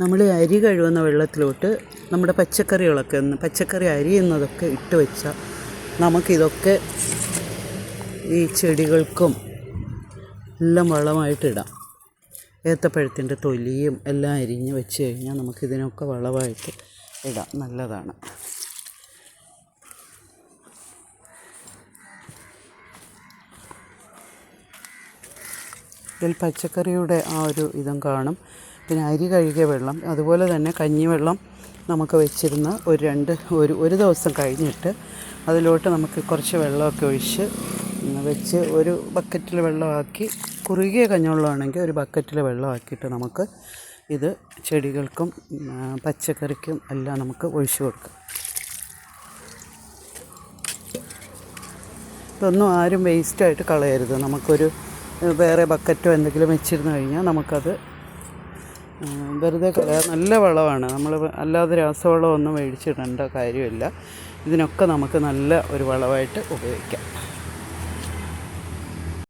നമ്മൾ അരി കഴുകുന്ന വെള്ളത്തിലോട്ട് നമ്മുടെ പച്ചക്കറി അരിയുന്നതൊക്കെ ഇട്ട് വെച്ചാൽ നമുക്കിതൊക്കെ ഈ ചെടികൾക്കും എല്ലാം വളമായിട്ടിടാം. ഏത്തപ്പഴത്തിൻ്റെ തൊലിയും എല്ലാം അരിഞ്ഞ് വെച്ച് കഴിഞ്ഞാൽ നമുക്കിതിനൊക്കെ വളമായിട്ട് ഇടാം. നല്ലതാണ്. ഇതിൽ പച്ചക്കറിയുടെ ആ ഒരു ഇതും കാണും. പിന്നെ അരി കഴുകിയ വെള്ളം, അതുപോലെ തന്നെ കഞ്ഞിവെള്ളം നമുക്ക് വെച്ചിരുന്ന ഒരു ദിവസം കഴിഞ്ഞിട്ട് അതിലോട്ട് നമുക്ക് കുറച്ച് വെള്ളമൊക്കെ ഒഴിച്ച് വെച്ച് ഒരു ബക്കറ്റിൽ വെള്ളമാക്കി, കുറുകിയ കഞ്ഞിവെള്ളമാണെങ്കിൽ ഒരു ബക്കറ്റിൽ വെള്ളമാക്കിയിട്ട് നമുക്ക് ഇത് ചെടികൾക്കും പച്ചക്കറിക്കും എല്ലാം നമുക്ക് ഒഴിച്ചു കൊടുക്കാം. ഇതൊന്നും ആരും വേസ്റ്റായിട്ട് കളയരുത്. നമുക്കൊരു വേറെ ബക്കറ്റോ എന്തെങ്കിലും വെച്ചിരുന്നു കഴിഞ്ഞാൽ നമുക്കത് വെറുതെ കളയാം. നല്ല വളമാണ്. നമ്മൾ അല്ലാതെ രാസവളമൊന്നും മേടിച്ചിടേണ്ട കാര്യമില്ല. ഇതിനൊക്കെ നമുക്ക് നല്ല ഒരു വളമായിട്ട് ഉപയോഗിക്കാം.